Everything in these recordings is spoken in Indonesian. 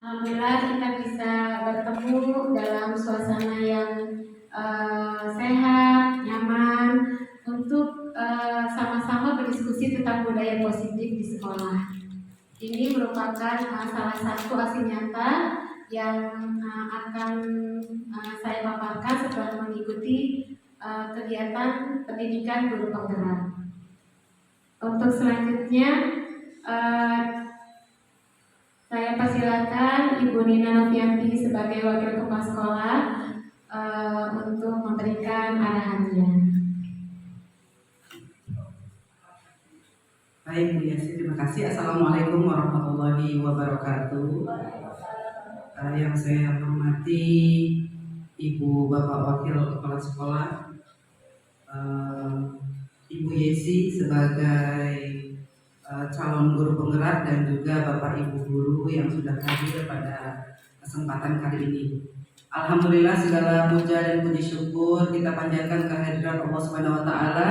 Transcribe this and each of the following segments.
Alhamdulillah kita bisa bertemu dalam suasana yang sehat, nyaman untuk sama-sama berdiskusi tentang budaya positif di sekolah. Ini merupakan salah satu aksi nyata yang akan saya paparkan setelah mengikuti kegiatan pendidikan guru penggerak. Untuk selanjutnya saya persilakan Ibu Nina Novianti sebagai Wakil Kepala Sekolah untuk memberikan arahannya. Baik Bu Yasi, terima kasih. Assalamualaikum warahmatullahi wabarakatuh. Yang saya hormati Ibu Bapak Wakil Kepala Sekolah, Ibu Yesi sebagai calon guru penggerak, dan juga Bapak Ibu guru yang sudah hadir pada kesempatan kali ini. Alhamdulillah, segala puja dan puji syukur kita panjatkan kehadiran Allah Subhanahu wa taala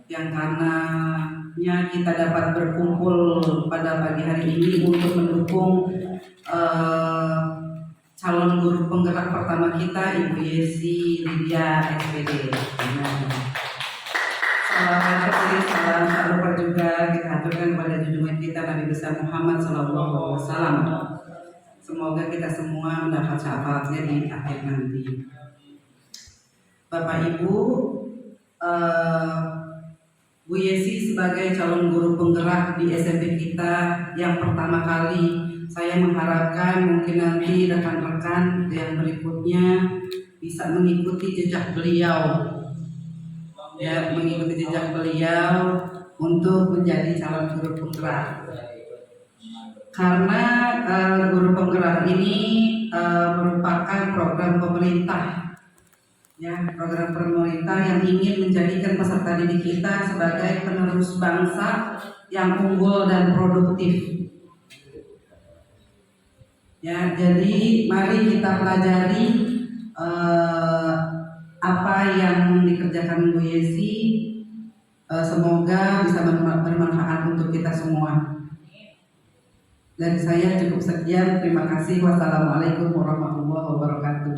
yang karenanya kita dapat berkumpul pada pagi hari ini untuk mendukung calon guru penggerak pertama kita, Ibu Yesi Lydia SPD. Salam lupa juga kita haturkan kepada junjungan kita Nabi besar Muhammad SAW. Semoga kita semua mendapat syafaatnya di akhir nanti. Bapak Ibu, Bu Yesi sebagai calon guru penggerak di SMP kita yang pertama kali, saya mengharapkan mungkin nanti rekan-rekan yang berikutnya bisa mengikuti jejak beliau. Mengikuti jejak beliau untuk menjadi calon guru penggerak. Karena guru penggerak ini merupakan program pemerintah, program pemerintah yang ingin menjadikan peserta didik kita sebagai penerus bangsa yang unggul dan produktif. Jadi mari kita pelajari apa yang dikerjakan Bu Yesi, semoga bisa bermanfaat untuk kita semua. Dari saya cukup sekian, terima kasih. Wassalamualaikum warahmatullahi wabarakatuh.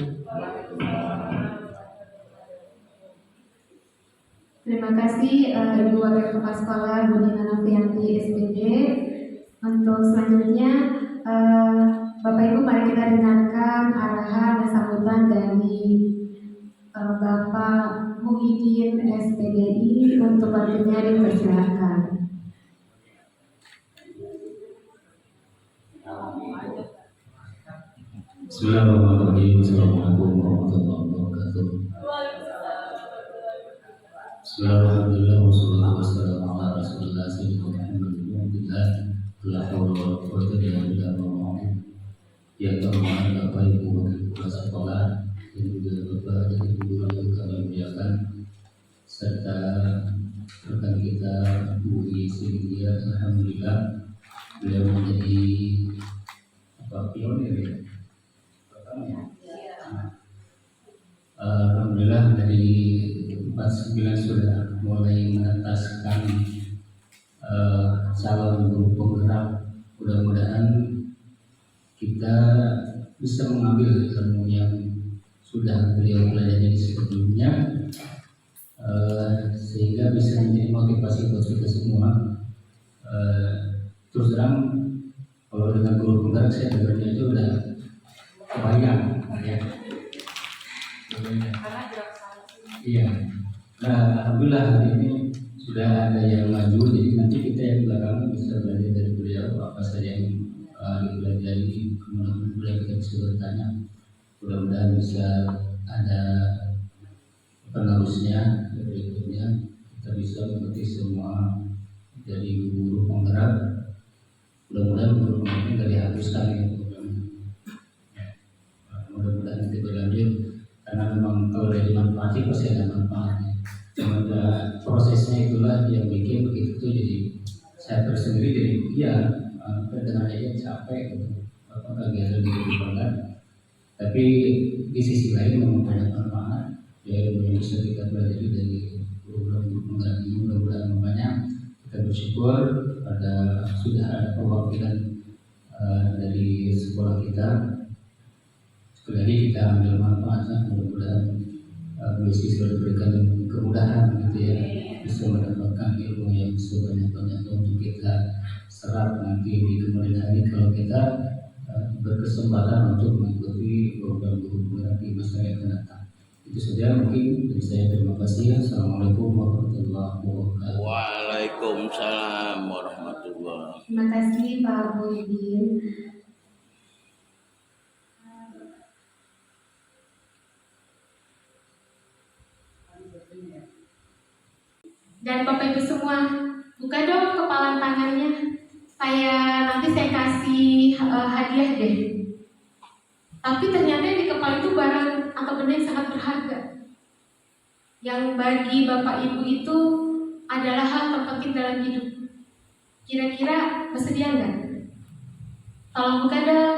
Terima kasih Ibu Wakil Kepala Sekolah Bu Nina Novianti SPD. Untuk selanjutnya Bapak Ibu, mari kita dengarkan arahan dan sambutan dari Bapak Muhyiddin SPDI. Untuk waktunya dipersilakan. Bismillahirrahmanirrahim. Assalamualaikum warahmatullahi wabarakatuh. Bismillahirrahmanirrahim. Wassalatu wassalamu ala Rasulillah sayyidina Muhammad la haula wala quwwata illa billah. Yang terhormat Bapak Ibu Wakil Kepala Sekolah dan juga Bapak dan Ibu guru yang kami muliakan, serta rekan kita Bu Yesi Lydia. Alhamdulillah beliau menjadi pionir ya. Alhamdulillah dari 49 sudah mulai mengentaskan calon guru penggerak. Mudah-mudahan kita bisa mengambil ilmu yang sudah beliau pelajari sebelumnya, sehingga bisa menjadi motivasi buat kita semua. Terus terang, kalau dengan guru penggerak saya dengarnya itu udah kebayang ya. Iya. Nah, alhamdulillah hari ini sudah ada yang maju, jadi nanti kita yang belakang bisa belajar dari beliau apa saja yang dipelajari, kemudian kita bisa bertanya. Mudah-mudahan bisa ada penerusnya, berikutnya kita bisa mengerti semua jadi guru penggerak. Mudah-mudahan guru penggerak tidak dihapuskan ya. Mudah-mudahan nanti berlanjut, karena memang kalau dari manfaatnya pasti ada manfaatnya. Cuma prosesnya itulah yang bikin begitu tuh, jadi saya tersendiri jadi ya dengan aja capek gitu, kegiatan di banget. Tapi di sisi lain memang banyak manfaat ya, yang bisa kita pelajari dari program penggerak ini. Mudah-mudahan makanya kita bersyukur sudah ada perwakilan dari sekolah kita. Sekali lagi kita ambil manfaatnya, mudah-mudahan beasiswa diberikan kemudahan gitu ya, bisa mendapatkan ilmu yang sebanyak-banyaknya untuk kita serap nanti di kemudian hari kalau kita berkesempatan untuk mengikuti program guru penggerak di masa yang akan datang. Itu saja mungkin dari saya. Terima kasih. Assalamualaikum warahmatullahi wabarakatuh. Waalaikumsalam warahmatullahi. Terima kasih Pak Muhyiddin. Dan Bapak Ibu semua, buka dong kepala tangannya. Nanti saya kasih hadiah deh. Tapi ternyata di kepala itu barang atau benda yang sangat berharga. Yang bagi Bapak Ibu itu adalah hal terpenting dalam hidup. Kira-kira bersedia nggak? Tolong buka dong.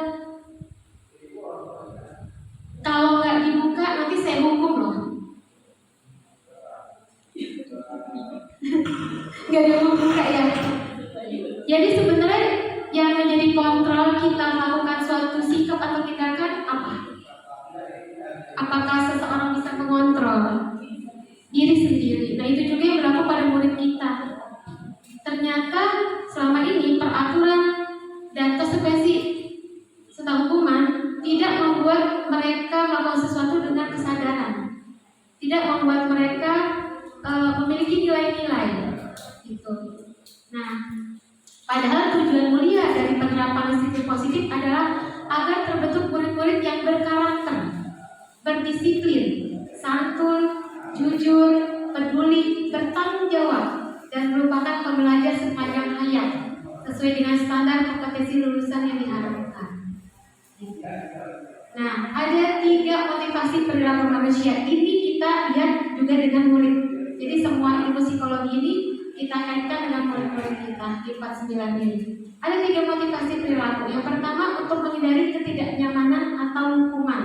Kalau nggak dibuka nanti saya hukum loh. Nggak ada yang buka ya. Jadi sebenarnya yang menjadi kontrol kita melakukan suatu sikap atau tindakan apa? Apakah seseorang bisa mengontrol diri sendiri? Nah itu juga yang berlaku pada murid kita. Ternyata selama ini peraturan dan konsekuensi serta hukuman tidak membuat mereka melakukan sesuatu dengan kesadaran, tidak membuat mereka memiliki nilai-nilai gitu. Nah, padahal tujuan mulia dari penerapan disiplin positif adalah agar terbentuk murid-murid yang berkarakter, berdisiplin, santun, jujur, peduli, bertanggung jawab, dan merupakan pembelajar sepanjang hayat sesuai dengan standar kompetensi lulusan yang diharapkan. Nah, ada 3 motivasi perilaku manusia. Ini kita lihat juga dengan murid. Jadi semua ilmu psikologi ini kita kaitkan dengan murid-murid kita di 49 ini. Ada 3 motivasi perilaku. Yang pertama, untuk menghindari ketidaknyamanan atau hukuman.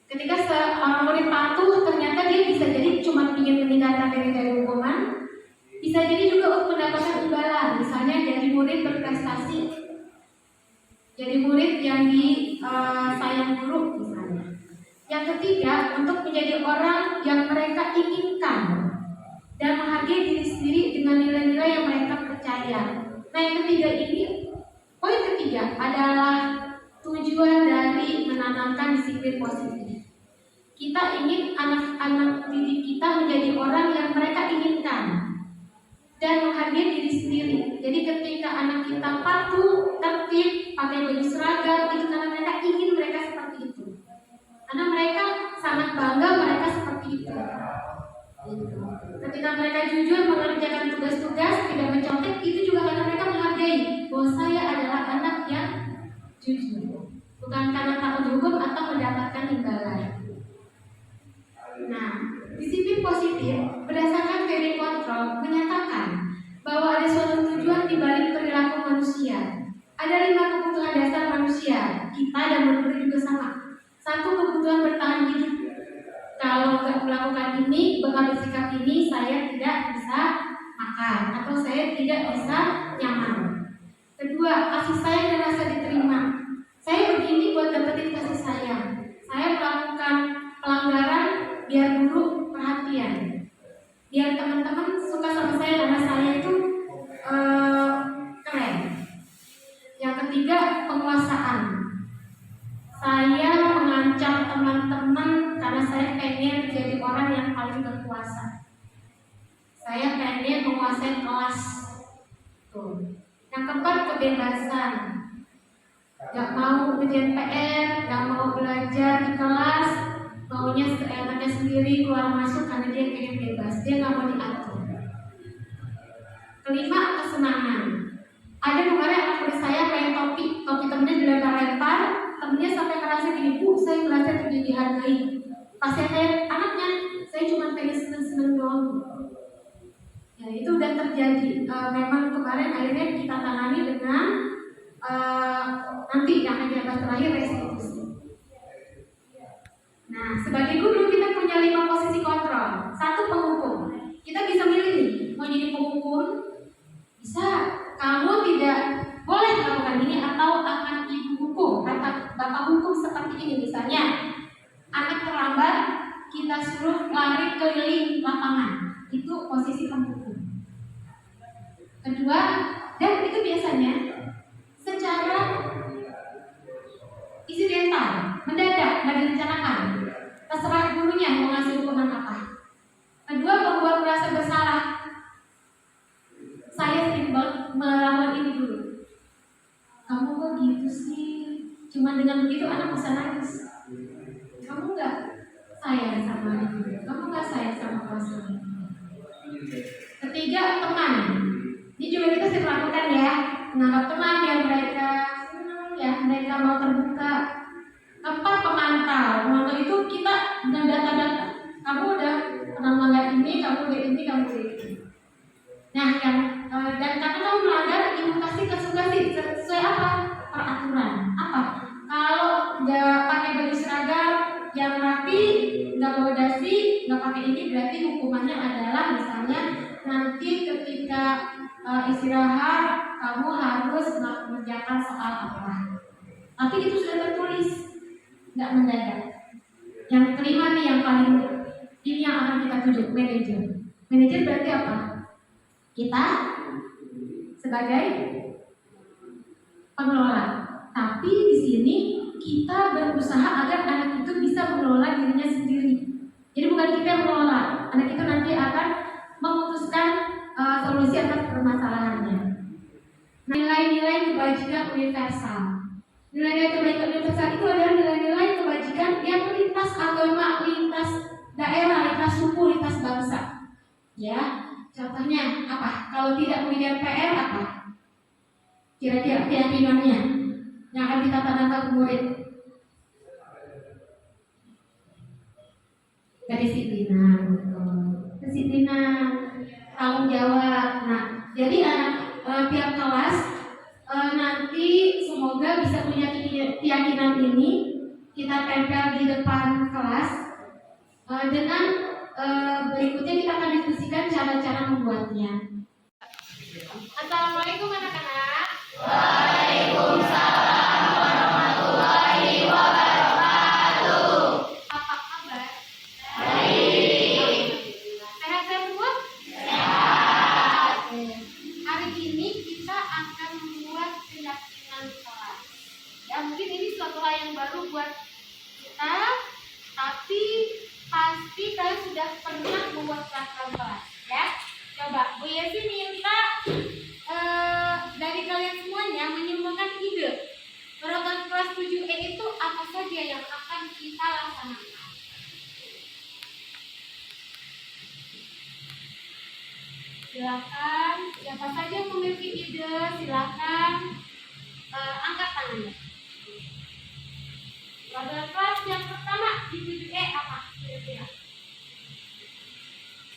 Ketika seorang murid patuh, ternyata dia bisa jadi cuma ingin menghindarkan diri dari hukuman, bisa jadi juga untuk mendapatkan imbalan. Misalnya jadi murid berprestasi, jadi murid yang disayang guru misalnya. Yang ketiga, untuk menjadi orang yang mereka inginkan dan menghargai diri sendiri dengan nilai-nilai yang mereka percaya. Nah yang ketiga ini, poin ketiga adalah tujuan dari menanamkan disiplin positif. Kita ingin anak-anak didik kita menjadi orang yang mereka inginkan dan menghargai diri sendiri. Jadi ketika anak kita patuh, tertib, pakai baju seragam, itu karena mereka ingin mereka seperti itu. Karena mereka sangat bangga mereka seperti itu. Ketika mereka jujur mengerjakan tugas-tugas, tidak mencontek, itu juga karena mereka menghargai bahwa saya adalah anak yang jujur, bukan karena takut dihukum atau mendapatkan imbalan. Nah, disiplin positif berdasarkan teori kontrol menyatakan bahwa ada suatu tujuan di balik perilaku manusia. Ada 5 kebutuhan dasar manusia, kita dan manusia juga sama. 1, kebutuhan bertahan hidup. Kalau nggak melakukan ini, mengambil sikap ini, saya tidak bisa makan atau saya tidak bisa nyaman. Kedua, kasih sayang dan rasa diterima. Saya begini buat dapetin kasih sayang. Saya melakukan pelanggaran biar guru perhatian, biar teman-teman suka sama saya karena saya itu keren. Yang ketiga, penguasaan. Saya mengancam teman-teman karena saya pengen jadi orang yang paling berkuasa. Saya pengen menguasai kelas. Tuh. Yang keempat, kebebasan. Gak mau ngerjain PR, gak mau belajar di kelas, maunya seenaknya sendiri keluar masuk karena dia pengen bebas, dia gak mau diatur. Kelima, kesenangan. Ada kemarin anak murid saya pengen topi temennya dilempar-lempar, temennya sampai merasa gini, Bu, saya merasa tidak dihargai. Pas saya tanya anaknya, saya cuma pengen seneng-seneng doang. Ya itu udah terjadi. Memang kemarin akhirnya kita tangani dengan nanti yang akan terakhir restitusi. Nah, sebagai guru kita punya 5 posisi kontrol. 1, penghukum. Kita bisa milih nih, mau jadi penghukum, bisa. Kamu tidak boleh melakukan Bapak hukum seperti ini, misalnya anak terlambat kita suruh lari keliling lapangan, itu posisi penghukum. Kedua, dan itu biasanya secara insidental, mendadak, nggak direncanakan, terserah gurunya mau ngasih hukuman apa. Kedua, membuat merasa bersalah. Saya sering melawan ini dulu. Kamu kok gitu sih? Cuma dengan begitu anak bisa nangis. Kamu nggak sayang sama ibu, kamu nggak sayang sama kelas. Ketiga, teman. Ini juga kita sering lakukan ya, menganggap teman yang mereka senang, ya mereka mau terbuka. Keempat, pemantau itu kita dengan data-data. Kamu udah pernah melanggar ini, kamu udah ini, kamu udah ini. Nah, yang dan karena kamu melanggar, ibu kasih kasih sesuai apa? Peraturan. Apa? Kalau nggak pakai baju seragam yang rapi, nggak bawa dasi, nggak pakai ini, berarti hukumannya adalah misalnya nanti ketika istirahat kamu harus mengerjakan soal apa. Tapi itu sudah tertulis, nggak mendadak. Yang kelima nih yang paling ini yang akan kita tuju, manajer. Manajer berarti apa? Kita sebagai pengelola. Tapi di sini kita berusaha agar anak itu bisa mengelola dirinya sendiri. Jadi bukan kita yang mengelola, anak itu nanti akan memutuskan solusi atas permasalahannya. Nilai-nilai kebajikan universal. Nilai-nilai kebajikan universal itu adalah nilai-nilai kebajikan yang lintas agama, lintas daerah, lintas suku, lintas bangsa. Ya, contohnya apa? Kalau tidak mengejar PR apa? Kira-kira keyakinannya yang akan kita tanamkan ke murid. Kedisiplinan, kedisiplinan, tanggung jawab. Nah, jadi anak tiap kelas nanti semoga bisa punya keyakinan ini kita tempel di depan kelas. Dengan berikutnya kita akan diskusikan cara-cara membuatnya. Assalamualaikum anak-anak. Waalaikumsalam warahmatullahi wabarakatuh. Apa kabar? Baik. Sehat semua? Sehat. Hari ini kita akan membuat keyakinan kelas. Ya mungkin ini suatu hal yang baru buat kita, tapi pasti kalian sudah pernah membuat kelas kelas, ya. Coba Bu Yesi minta dari kalian semuanya menyumbangkan ide program kelas 7E itu apa saja yang akan kita laksanakan. Silakan, siapa saja yang memiliki ide silakan angkat tangannya. Program kelas yang pertama di 7E apa kira-kira?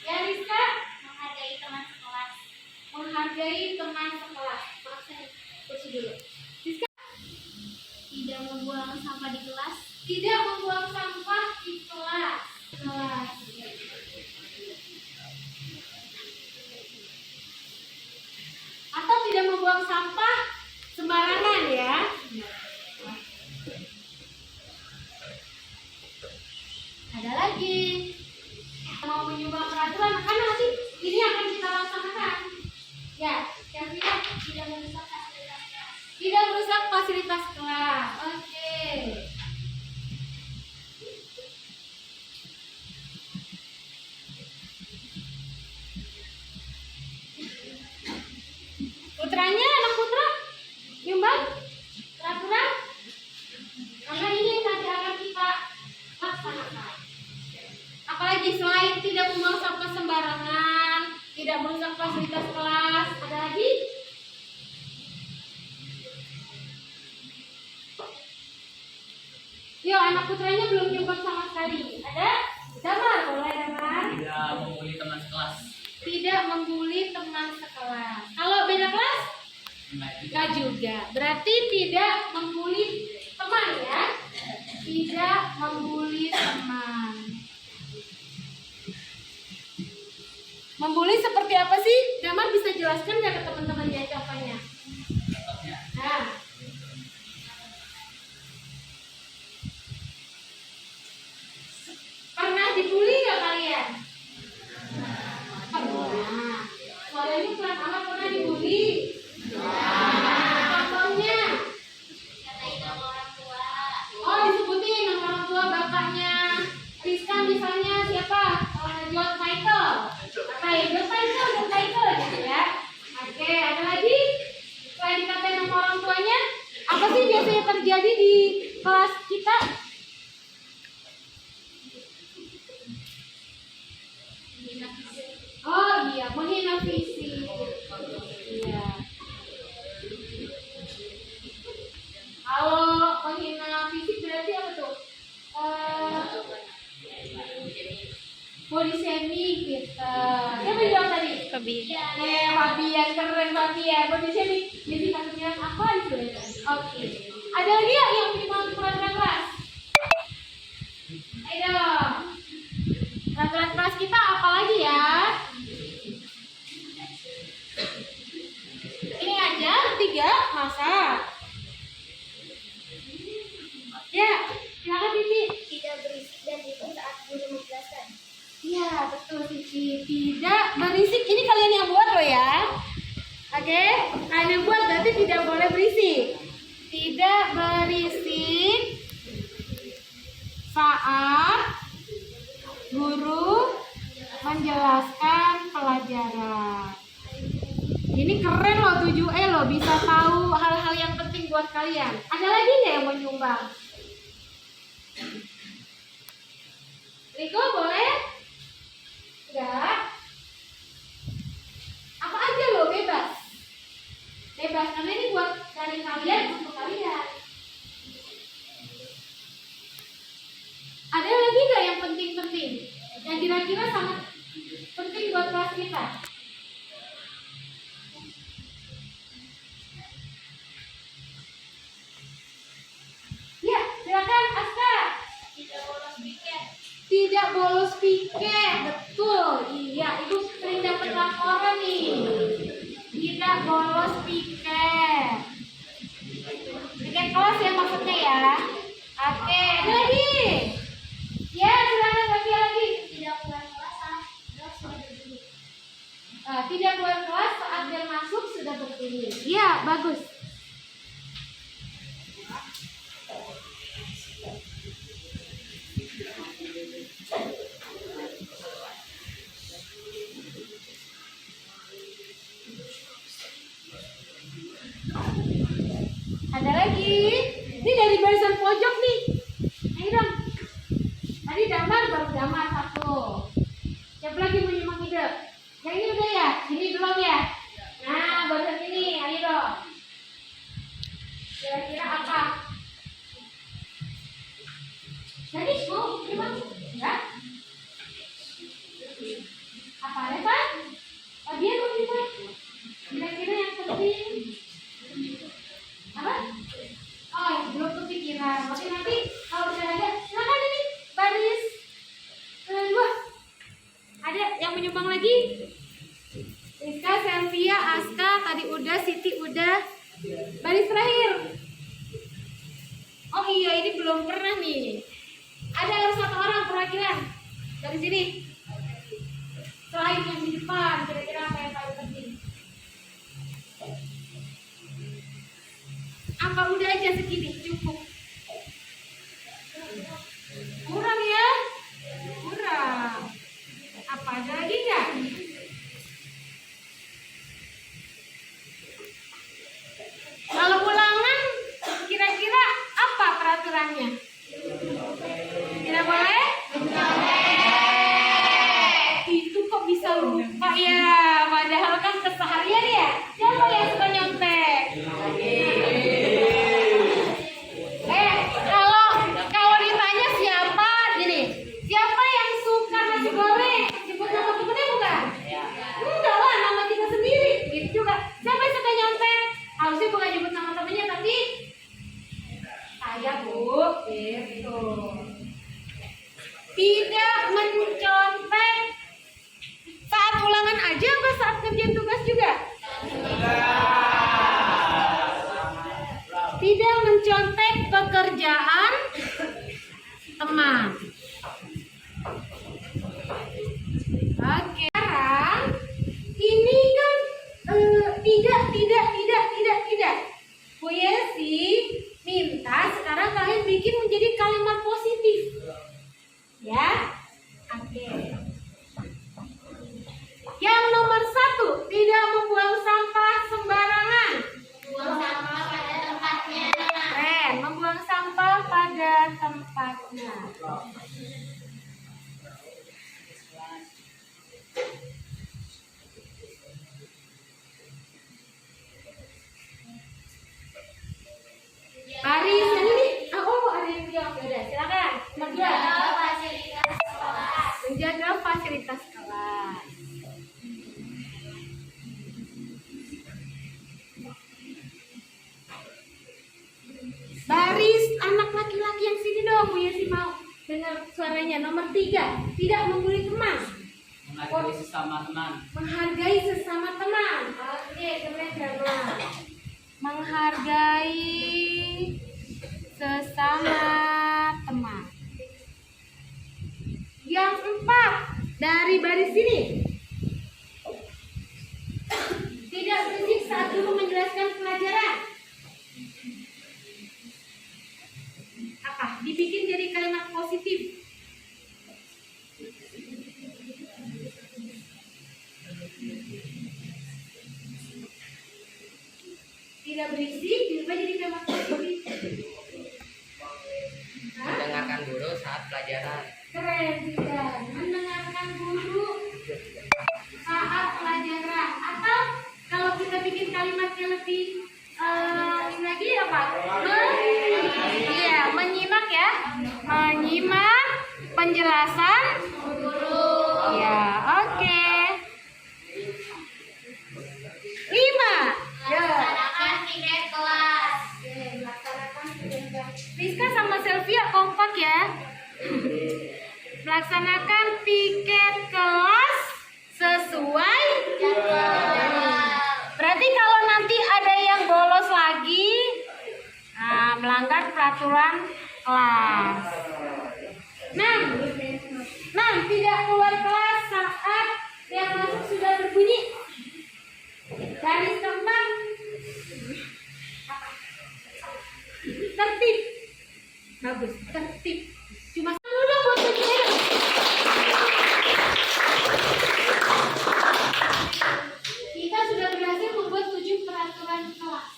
Ya Rizka, menghargai teman sekelas. Menghargai teman sekelas. Maaf saya kursi dulu. Rizka, tidak membuang sampah di kelas. Tidak membuang sampah di kelas. Kelas. Atau tidak membuang sampah sembarangan ya. Ada lagi. Mau menyumbang peraturan, kan nanti ini akan kita laksanakan. Ya, yang tidak merusak fasilitas kelas. Tidak merusak fasilitas kelas. Oke. Putranya, anak putra, nyumbang peraturan. Karena ini nanti akan kita laksanakan. Apalagi selain tidak membuang sampah sembarangan, tidak merusak fasilitas kelas, ada lagi? Yo, anak putranya belum nyumbang sama sekali. Ada? Damar, boleh Damar? Tidak membuli teman sekelas. Tidak membuli teman sekelas. Kalau beda kelas? Enggak juga. Berarti tidak membuli teman ya? Tidak membuli teman. Membuli seperti apa sih? Damar bisa jelaskan nggak ke teman-teman, ya? Ahmad pernah dibully? Contohnya? Oh, disebutin nama orang tua bapaknya. Rizka misalnya siapa? John Michael. Apa ya? John Michael gitu ya. Oke, ada lagi? Selain dikatain nama orang tuanya, apa sih biasanya terjadi di kelas kita? Oh iya, menghina fisik. Iya. Kalau menghina fisik berarti apa tuh? Body shaming kita. Siapa yang jawab tadi? Fabian, keren Fabian. Body shaming. Jadi kamu apa itu? Oke. Ada lagi yang punya peraturan kelas? Ayo dong. Peraturan kelas kita apa lagi ya? Ini aja 3 masa. Ya, silakan Titi. Tidak berisik dan ribut saat guru menjelaskan. Iya, betul Titi. Tidak berisik. Ini kalian yang buat loh ya. Oke, kalian yang buat berarti tidak boleh berisik. Tidak berisik saat guru menjelaskan pelajaran. Ini keren loh 7E loh, bisa tahu hal-hal yang penting buat kalian. Ada lagi nggak yang mau nyumbang? Riko boleh? Enggak? Apa aja loh, bebas. Bebas, karena ini buat dari kalian untuk kalian. Ada lagi nggak yang penting-penting? Yang kira-kira sangat penting buat kelas kita? Ya, silakan Aska. Tidak bolos piket, betul. Iya, ibu sering dapat laporan nih. Tidak bolos piket. Piket kelas ya maksudnya ya. Oke, ada lagi. Ya, silakan lagi. Tidak keluar kelas saat bel sudah berbunyi. Tidak keluar kelas saat bel masuk sudah berbunyi. Iya, bagus. Ada lagi. Ini dari barisan pojok nih. Ayo dong. Tadi damar baru damar 1. Siapa lagi mau nyimak ide? Yang ini udah ya? Ini belum ya? Nah, barusan ini. Ayo dong. Kira-kira apa? Jadi mau nyimak? Enggak? Apa ada Pak? Dia mau nyimak? Kira-kira yang penting apa? Oh, belum kepikiran. Oke, nanti kalau sudah ada, silakan ini baris 2. Ada yang menyumbang lagi? Rizka, Selvia, Aska, tadi udah, Siti udah. Baris terakhir. Oh iya, ini belum pernah nih. Ada harus 1 orang perwakilan dari sini. Selain yang di depan, kira-kira apa yang paling penting? Apa udah aja segini cukup? Kurang ya? Kurang. Apa ada lagi nggak? Kalau ulangan, kira-kira apa peraturannya? Tidak boleh? Itu kok bisa lupa ya? Padahal kan keseharian ya. Siapa yang suka nyontek? Kalau ditanya siapa, gini, siapa yang suka nasi goreng? Sebut nama temennya bukan? Enggak lah, nama kita sendiri. Gitu juga. Siapa yang suka nyontek? Harusnya bukan nyebut nama temennya, tapi saya Bu, gitu. Tidak mencontek saat ulangan aja, apa saat kerjaan tugas juga? Tidak mencontek pekerjaan teman. Oke, sekarang ini kan Tidak. Bu Yesi minta sekarang kalian bikin menjadi kalimat positif. Ya, oke. Yang nomor 1, tidak membuang sampah sembarangan. Buang sampah pada tempatnya. Keren, membuang sampah pada tempatnya. Baris yang ini, ada yang jawab. Yaudah, silakan. Nomor 2. Fasilitas sekolah. Menjaga fasilitas kelas. Baris anak laki-laki yang sini dong, Bu Yesi mau dengar suaranya. Nomor 3, tidak membuli teman. Menghargai sesama teman. Menghargai sesama teman. Oke, teman-teman. Menghargai sesama teman. Yang 4, dari baris sini. Tidak berisik saat guru menjelaskan pelajaran. Apa? Dibikin jadi kalimat positif. Tidak berisik, dirubah jadi kalimat positif. Hah? Mendengarkan guru saat pelajaran. Keren tidak? Mendengarkan guru saat pelajaran. Atau kalau kita bikin kalimatnya lebih ini lagi apa? Iya, menyimak ya. Menyimak penjelasan guru. Ya, oke. 5. Melaksanakan piket kelas. Rizka sama Selvia kompak ya. Melaksanakan piket kelas sesuai Jadwal. Berarti kalau nanti ada yang bolos lagi, melanggar peraturan kelas. 6, tidak keluar kelas saat yang masuk sudah berbunyi. Garis keempat, tertib. Bagus, tertib. Cuma dulu buat tujuan. Kita sudah berhasil membuat 7 peraturan kelas.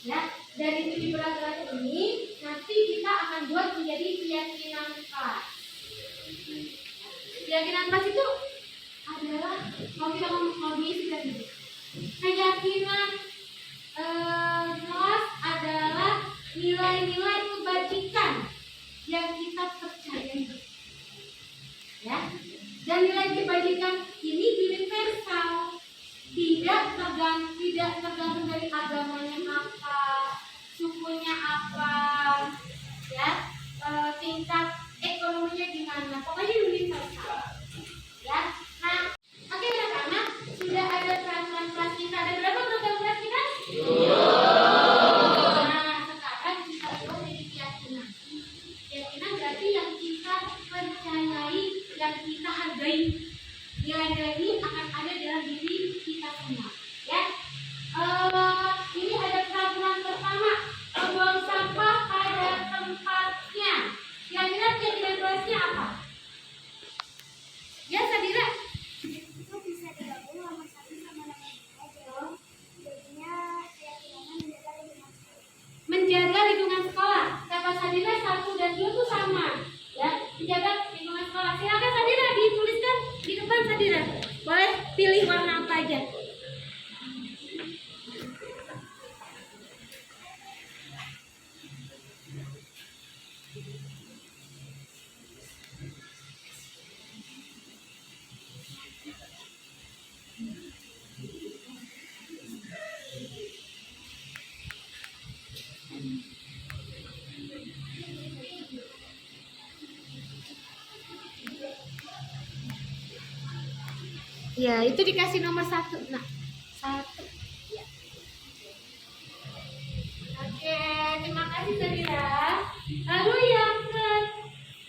Ya, dari 7 peraturan ini nanti kita akan buat menjadi keyakinan kelas. Keyakinan kelas itu adalah kalau kita ngomong sudah dulu. Keyakinan kelas adalah nilai-nilai kebajikan yang kita percayai. Ya, dan nilai kebajikan ini universal. Tidak tergantung dari agamanya apa, sukunya apa, ya, tingkat ekonominya gimana, pokoknya universal, ya. Nah, oke anak-anak, sudah ada peraturan kelas kita. Ada berapa peraturan kelas kita? Nah, sekarang kita buat jadi keyakinan. Keyakinan berarti yang kita percayai, yang kita hargai. Nilai-nilai ini akan ada dalam diri kita semua, ya. Ini ada peraturan pertama, membuang sampah pada tempatnya. Kira-kira keyakinan kelasnya apa? Ya, Sadira. Itu bisa digabung nomor 1 sama nomor 2 dong. Jadinya keyakinannya menjaga lingkungan sekolah. Menjaga lingkungan sekolah. Kata Sadira 1 dan 2 itu sama, ya. Menjaga lingkungan sekolah. Silakan Sadira dituliskan di depan Sadira. Boleh pilih warna apa aja. Ya, itu dikasih nomor 1. Nah, 1. Ya. Oke, terima kasih Sadira. Lalu yang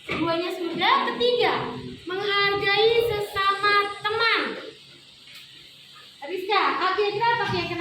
keduanya sudah, ketiga, menghargai sesama teman. Rizka, kira-kira apa kira-kira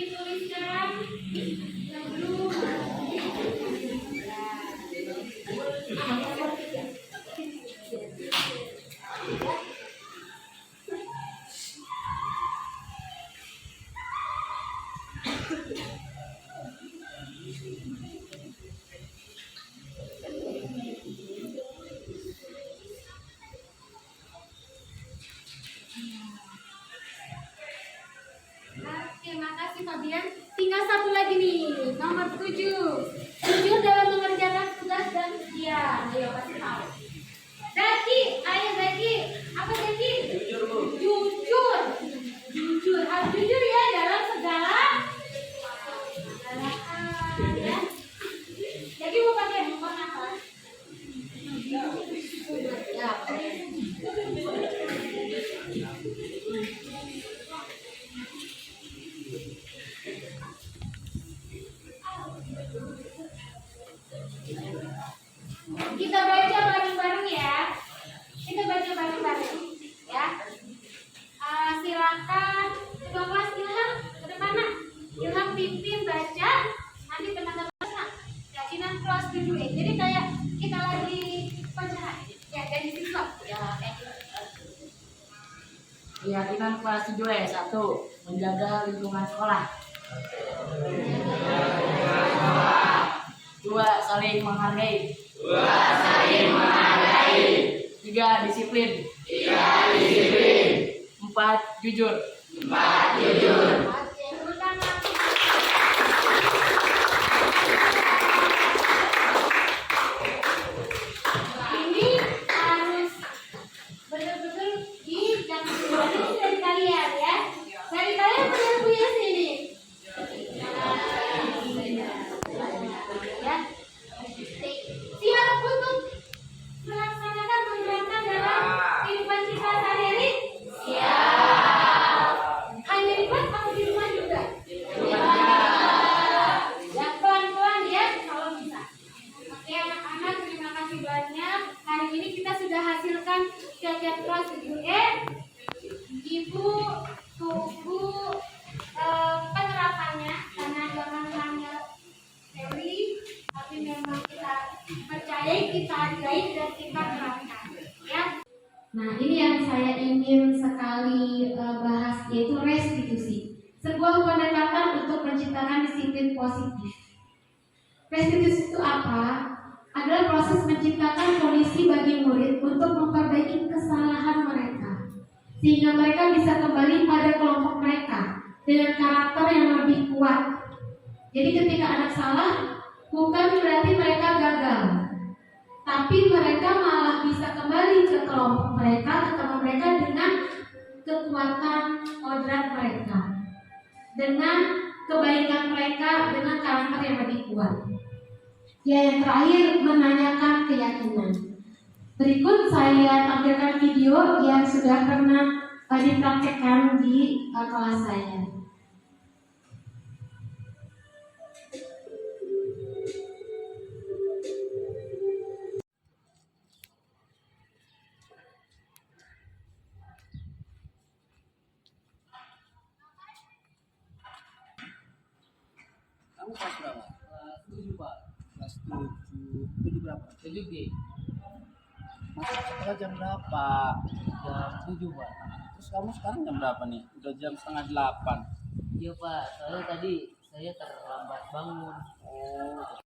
dituliskan sebelum Oke, makasih Fabian. Tinggal satu lagi nih, nomor 7. Jujur dalam mengerjakan tugas dan ujian. Ayo kasih tahu. Zaki, ayo Zaki. Apa Zaki? Jujur, Bu. Jujur. Jujur. Harus jujur ya dalam segala hal ya. Jadi mau pakai handphone apa? Ya. Kita baca bareng-bareng ya. Kita baca bareng-bareng ya. Silakan ketua kelas Ilham ke depan nak. Ilham pimpin baca. Nanti teman-teman keyakinan kelas 7E. Jadi kayak kita lagi pacaran. Ya, jadi siswa. Ya, kayak gitu. Keyakinan kelas 7E 1. Menjaga lingkungan sekolah. 2. Saling menghargai. 3. Disiplin. 4. Jujur. Oke, tepuk tangan. Ini harus betul-betul jangan dari kalian ya. Dari kalian benar punya sini. Ya. Siap untuk melaksanakan menerapkan dalam kehidupan kita sehari-hari? Siap. Hanya di kelas atau di rumah juga? Ya, pelan-pelan ya kalau bisa. Oke anak-anak, terima kasih banyak. Hari ini kita sudah hasilkan kegiatan kelas 7E. Ibu tunggu penerapannya karena jangan hanya teori, tapi memang kita percaya, kita hargai dan kita terapkan. Ya. Nah, ini yang saya ingin sekali bahas, yaitu restitusi. Sebuah pendekatan untuk menciptakan disiplin positif. Restitusi itu apa? Adalah proses menciptakan kondisi bagi murid untuk memperbaiki kesalahan mereka, sehingga mereka bisa kembali pada kelompok mereka dengan karakter yang lebih kuat. Jadi ketika anak salah, bukan berarti mereka gagal, tapi mereka malah bisa kembali ke kelompok mereka, ke teman mereka dengan kekuatan kodrat mereka, dengan kebaikan mereka, dengan karakter yang lebih kuat. Ya, yang terakhir menanyakan keyakinan. Berikut saya tampilkan video yang sudah pernah dipraktekkan di kelas saya. Kamu kelas berapa? Kelas 7, Pak. Kelas 7. 7 berapa? 7G. Masuk sekolah jam berapa? Jam 7, Pak. Terus kamu sekarang jam berapa nih? Udah jam setengah 8. Iya, Pak. Soalnya tadi saya terlambat bangun. Oh.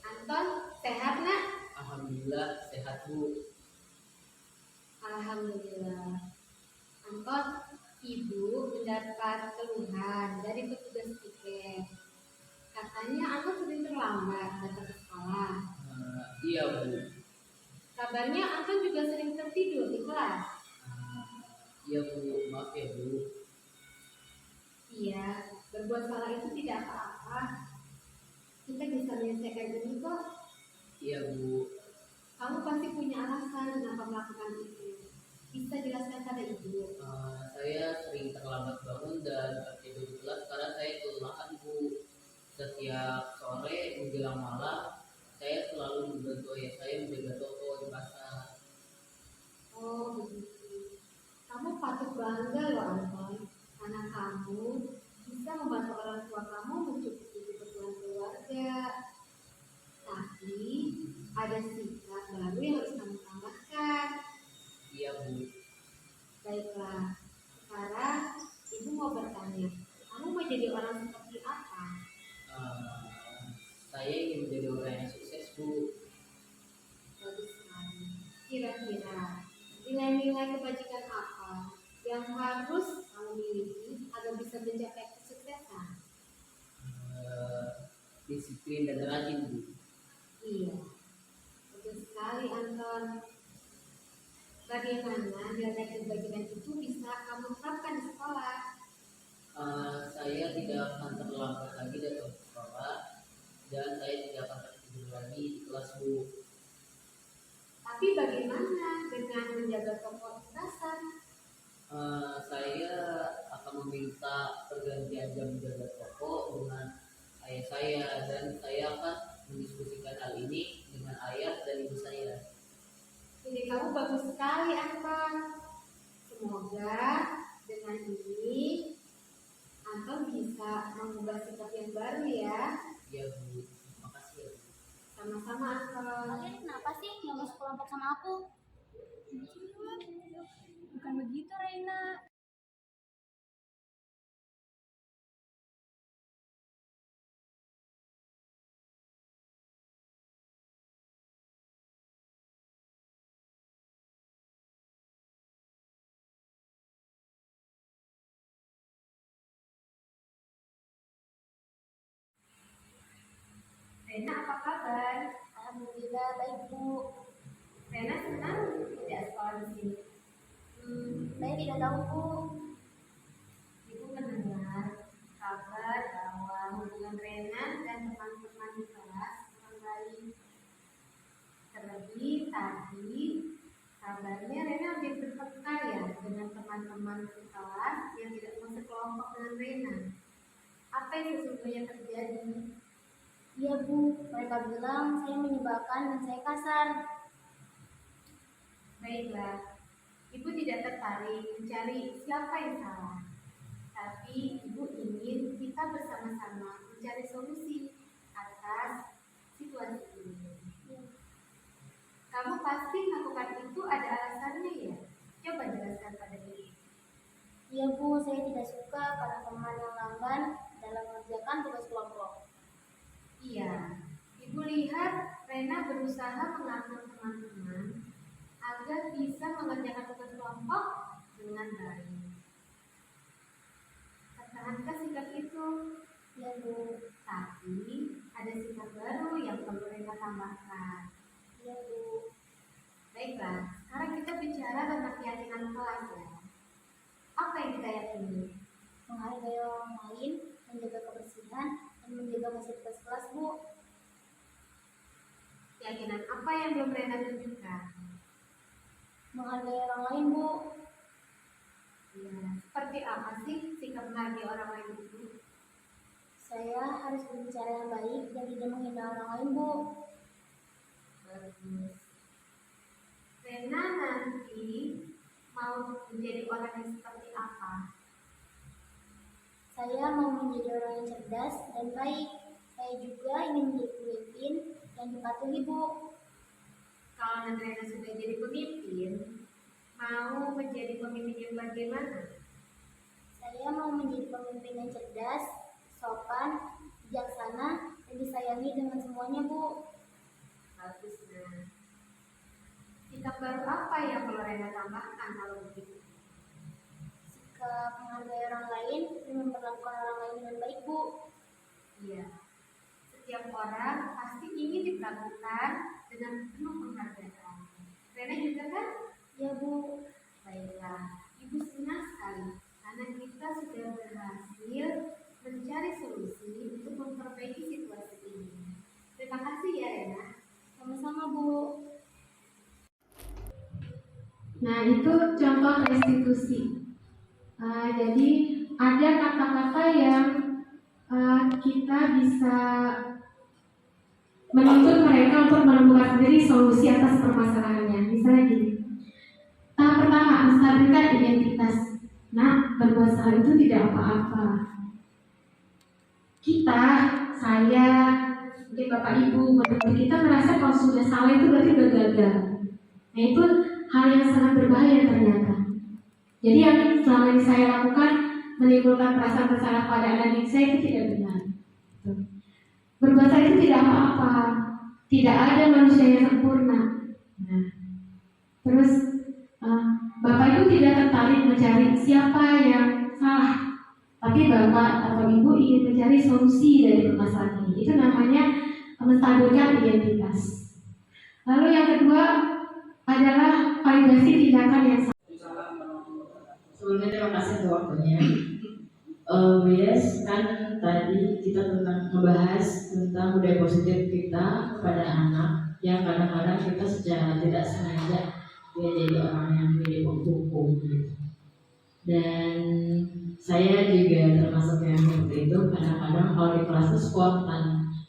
Anton, sehat nak? Alhamdulillah sehat, Bu. Alhamdulillah. Anton, ibu mendapat keluhan dari petugas tiket. Katanya Anton sering terlambat datang ke sekolah. Iya, Bu. Kabarnya Anton juga sering tertidur di kelas. Iya, Bu. Maaf ya, Bu. Iya, berbuat salah itu tidak apa-apa. Kita bisa menyelesaikan ini kok. Iya, Bu. Kamu pasti punya alasan kenapa melakukan itu. Bisa jelaskan pada Ibu? Saya sering terlambat bangun dan tertidur di kelas karena saya kelelahan Bu. Setiap sore menjelang malam, saya selalu membantu ayah saya menjaga toko di pasar. Oh begitu. Kamu patut bangga loh Anton, karena kamu bisa membantu orang tua kamu mencukupi kebutuhan keluarga. Tapi ada sikap baru yang harus kamu tambahkan. Iya Bu. Baiklah, sekarang Ibu mau bertanya, kamu mau jadi orang seperti apa? Saya ingin menjadi orang yang sukses Bu. Bagus sekali. Kira-kira nilai-nilai kebajikan apa yang harus kamu miliki agar bisa mencapai kesuksesan? Disiplin dan rajin Bu. Iya, betul sekali Anton. Bagaimana nilai kebajikan itu bisa kamu terapkan di sekolah? Saya tidak akan terlambat lagi datang ke sekolah dan saya tidak akan tertidur lagi di kelas Bu. Tapi bagaimana dengan menjaga kekompakan? Saya akan meminta pergantian jam menjaga toko dengan ayah saya dan saya akan mendiskusikan hal ini dengan ayah dan ibu saya. Ide kamu bagus sekali Anton. Semoga dengan ini Anton bisa mengubah sikap yang baru ya. Ya Bu, terima kasih ya Bu. Sama-sama Anton. Kalian kenapa sih nggak masuk kelompok sama aku? Bukan begitu, Reina. Rena apa kabar? Alhamdulillah baik Bu. Rena senang tidak sekolah di sini? Saya tidak tahu Bu. Ibu mendengar kabar bahwa hubungan Rena dan teman-teman di kelas kurang baik. Terlebih tadi kabarnya Rena lebih bertengkar ya dengan teman-teman di kelas yang tidak mau sekelompok dengan Rena. Apa yang sesungguhnya terjadi? Iya Bu, mereka bilang saya menyebalkan dan saya kasar. Baiklah, Ibu tidak tertarik mencari siapa yang salah. Tapi Ibu ingin kita bersama-sama mencari solusi atas situasi ini. Kamu pasti melakukan itu ada alasannya ya? Coba jelaskan pada Ibu. Iya Bu, saya tidak suka para teman yang lamban dalam mengerjakan tugas kelompok. Iya, Ibu lihat Rena berusaha mengatur teman-teman agar bisa mengerjakan tugas kelompok dengan baik. Pertahankan sikap itu. Iya Bu. Tapi ada sikap baru yang perlu Rena tambahkan. Iya Bu. Baiklah, sekarang kita bicara tentang keyakinan kelas ya. Apa yang kita yakini? Menghargai orang lain, menjaga kebersihan, dan menjaga fasilitas kelas Bu. Keyakinan apa yang belum Rena tunjukkan? Menghargai orang lain Bu. Ya, seperti apa sih sikap menghargai orang lain itu? Saya harus berbicara yang baik dan tidak menghina orang lain Bu. Bagus. Rena nanti mau menjadi orang yang seperti apa? Saya mau menjadi orang yang cerdas dan baik. Saya juga ingin menjadi pemimpin yang dipatuhi Bu. Kalau nanti Rena sudah jadi pemimpin, mau menjadi pemimpin yang bagaimana? Saya mau menjadi pemimpin yang cerdas, sopan, bijaksana, dan disayangi dengan semuanya Bu. Bagus, nah. Sikap baru apa yang perlu Rena tambahkan kalau begitu? Sikap menghargai orang lain dan memperlakukan orang lain dengan baik Bu. Iya. Setiap orang pasti ingin diperlakukan dengan penuh penghargaan. Rena juga kan? Ya Bu. Baiklah, Ibu senang sekali karena kita sudah berhasil mencari solusi untuk memperbaiki situasi ini. Terima kasih ya Rena. Sama-sama Bu. Nah itu itu contoh restitusi. Jadi ada kata-kata yang kita bisa menuntut mereka untuk menemukan sendiri solusi atas permasalahannya. Misalnya gini, tahap pertama, menstabilkan identitas. Nah, berbuat salah itu tidak apa-apa. Kita, saya, mungkin Bapak Ibu, kita merasa kalau sudah salah itu berarti udah gagal. Nah, itu hal yang sangat berbahaya ternyata. Jadi yang selama ini saya lakukan menimbulkan perasaan bersalah pada anak didik saya itu tidak benar. Berbuat salah itu tidak apa-apa. Tidak ada manusia yang sempurna. Nah, terus Bapak Ibu tidak tertarik mencari siapa yang salah, tapi Bapak atau Ibu ingin mencari solusi dari permasalahan ini. Itu namanya menstabilkan identitas. Lalu yang kedua adalah validasi tindakan yang salah. Sebelumnya terima kasih untuk waktunya. Yes, kan tadi kita tentang membahas tentang budaya positif kita kepada anak yang kadang-kadang kita secara tidak sengaja dia jadi orang yang hukum gitu. Dan saya juga termasuk yang seperti itu. Kadang-kadang kalau di kelas itu spontan,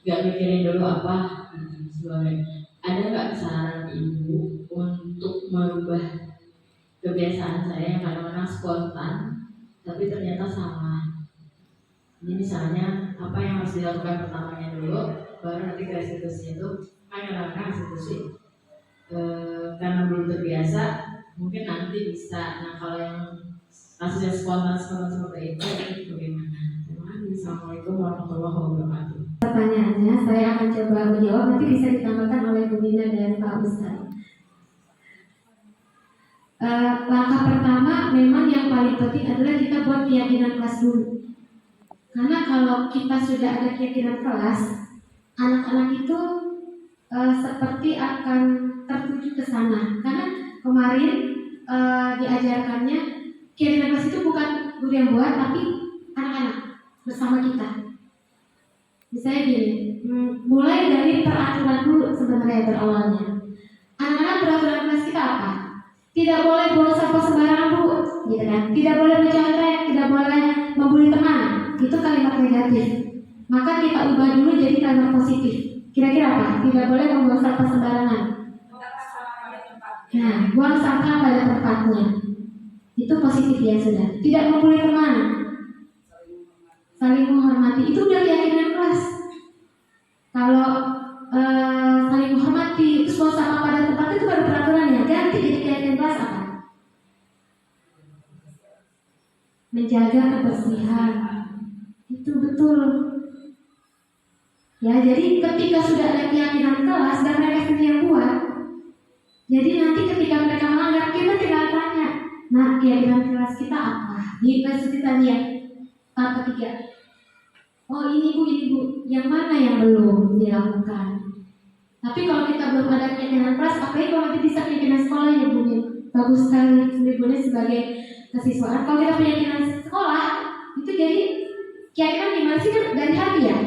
nggak mikirin dulu apa sebenarnya. Ada nggak saran ibu untuk merubah kebiasaan saya yang kadang-kadang spontan, tapi ternyata salah. Jadi misalnya apa yang harus dilakukan pertamanya dulu, baru nanti ke restitusi itu. Kan kadang-kadang restitusi karena belum terbiasa, mungkin nanti bisa. Nah kalau yang kasusnya spontan seperti itu bagaimana? Terima kasih. Assalamualaikum warahmatullahi wabarakatuh. Pertanyaannya saya akan coba menjawab, nanti bisa ditambahkan oleh Bu Dina dan Pak Ustadz. Langkah pertama memang yang paling penting adalah kita buat keyakinan kelas dulu. Karena kalau kita sudah ada keyakinan kelas, anak-anak itu seperti akan tertuju ke sana. Karena kemarin diajarkannya keyakinan kelas itu bukan guru yang buat, tapi anak-anak bersama kita. Misalnya gini, mulai dari peraturan dulu sebenarnya berawalnya. Anak-anak peraturan kelas kita apa? Tidak boleh buang sampah sembarangan Bu, gitu kan? Tidak boleh mencontek, tidak boleh membuli teman. Itu kalimat negatif. Maka kita ubah dulu jadi kalimat positif. Kira-kira apa? Tidak boleh membuang sampah sembarangan. Nah, buang sampah pada tempatnya. Itu positif ya sudah. Tidak membuli teman. Saling menghormati. Itu udah keyakinan kelas. Kalau saling menghormati, terus buang sampah pada tempatnya itu baru peraturannya. Ganti jadi keyakinan kelas apa? Menjaga kebersihan. Itu betul. Ya, jadi ketika sudah ada keyakinan kelas dan mereka sendiri yang buat, jadi nanti ketika mereka melanggar, kita tinggal tanya, nah keyakinan kelas kita apa? Di kelas kita lihat tahap ketiga. Oh ini bu, yang mana yang belum dilakukan? Tapi kalau kita belum ada keyakinan kelas, apalagi kalau nanti bisa keyakinan sekolah ya Bu, bagus sekali Bu sebagai kesiswaan. Kalau kita punya keyakinan sekolah, itu jadi keyakinan gimana sih kan dari hati ya?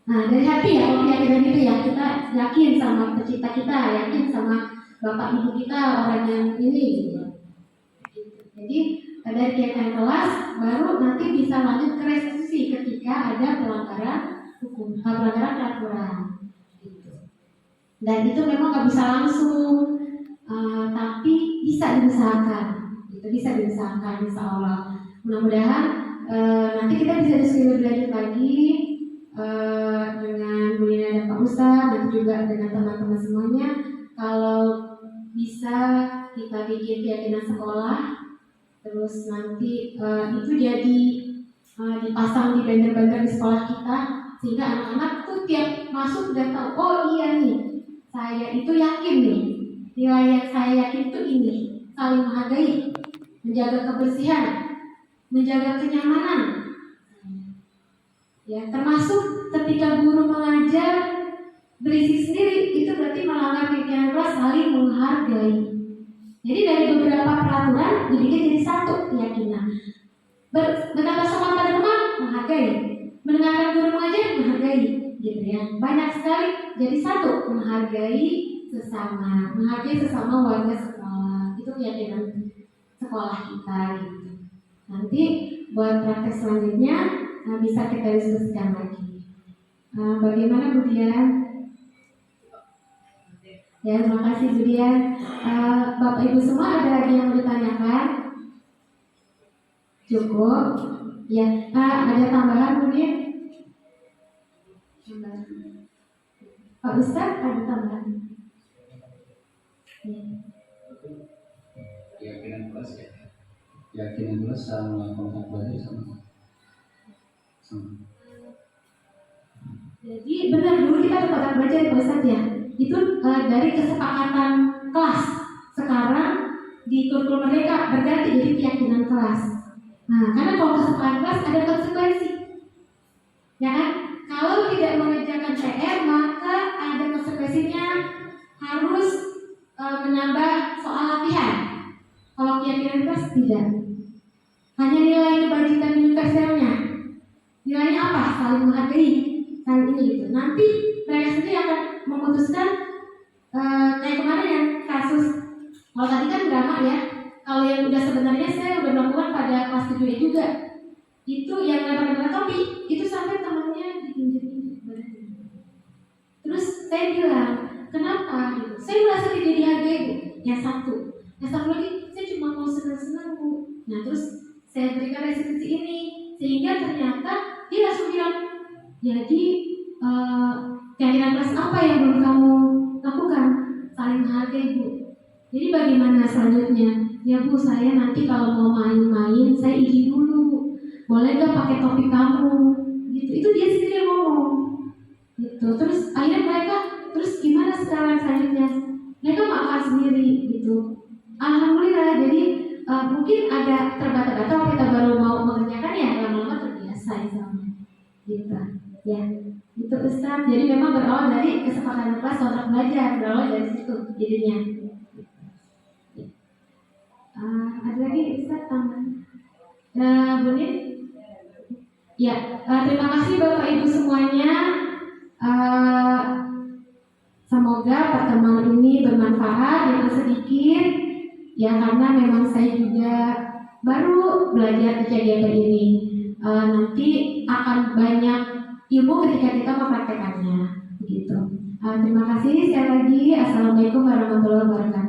Nah dari hati ya, kalau keyakinan itu ya kita yakin sama pencipta kita, yakin sama bapak ibu kita orang yang ini gitu. Jadi dari keyakinan kelas baru nanti bisa lanjut ke restitusi ketika ada pelanggaran hukum, pelanggaran peraturan. Dan itu memang nggak bisa langsung, tapi bisa diusahakan. Itu bisa diusahakan, insya Allah. Mudah-mudahan nanti kita bisa diskusi lebih lanjut lagi dengan Bu Nina dan Pak Ustadz dan juga dengan teman-teman semuanya. Kalau bisa kita bikin keyakinan sekolah, terus nanti itu jadi dipasang di banner-banner di sekolah kita, sehingga anak-anak tuh tiap masuk udah tahu, oh iya nih, saya itu yakin nih, nilai yang saya yakin itu ini, saling menghargai, menjaga kebersihan, menjaga kenyamanan. Ya, termasuk ketika guru mengajar berisik sendiri, itu berarti melanggar keyakinan kelas, saling menghargai. Jadi dari beberapa peraturan dibikin jadi satu keyakinan. Berkata sopan pada teman, menghargai. Mendengarkan guru mengajar, menghargai. Gitu ya. Banyak sekali jadi satu, menghargai sesama warga sekolah. Itu keyakinan sekolah kita gitu. Nanti buat praktek selanjutnya bisa kita diskusikan lagi. Bagaimana Bu Dian? Ya, terima kasih Bu Dian. Bapak Ibu semua ada lagi yang mau ditanyakan? Cukup? Ya, ada tambahan Bu Dian? Pak Ustadz ada tambahan? Ya. Keyakinan kelas ya. Keyakinan kelas sama kontak belajar sama. Jadi benar dulu kita ada kontak belajar Pak Ustadz ya. Itu dari kesepakatan kelas. Sekarang di kurikulum mereka berganti jadi keyakinan kelas. Nah, karena kalau kesepakatan kelas ada konsekuensi, ya kan? Kalau tidak mengerjakan PR maka ada konsekuensinya, harus menambah soal latihan. Kalau keyakinan kelas tidak. Hanya nilai kebajikan universalnya. Nilainya apa? Saling menghargai, saling ini gitu. Nanti mereka sendiri akan memutuskan kayak kemarin yang kasus. Kalau tadi kan drama ya. Kalau yang udah sebenarnya saya udah melakukan pada kelas 7 juga. Itu yang lempar-lempar topi, itu sampai temannya diinjek-injek badannya. Terus saya bilang, kenapa? Gitu. Saya merasa tidak dihargai Bu. Yang satu lagi, saya cuma mau senang-senang Bu. Nah terus saya berikan restitusi ini, sehingga ternyata dia langsung bilang, jadi keyakinan kelas apa yang belum kamu lakukan? Saling menghargai Bu. Jadi bagaimana selanjutnya? Ya Bu, saya nanti kalau mau main-main saya izin dulu. Boleh gak pakai topi kamu? Gitu. Itu dia sendiri yang ngomong. Gitu. Terus akhirnya mereka, terus gimana sekarang selanjutnya? Mereka maafkan sendiri gitu. Alhamdulillah. Jadi mungkin ada terbata-bata kita baru mau mengerjakan ya, lama-lama terbiasa misalnya. Gitu. Ya. Itu Ustaz. Jadi memang berawal dari kesepakatan kelas kontrak belajar, berawal dari situ jadinya. Ada lagi Ustaz tambahan? Bunin? Ya, terima kasih Bapak Ibu semuanya. Semoga pertemuan ini bermanfaat, yang sedikit ya, karena memang saya juga baru belajar di CGP ini. Nanti akan banyak ilmu ketika kita mempraktekannya, begitu. Terima kasih sekali lagi. Assalamualaikum warahmatullahi wabarakatuh.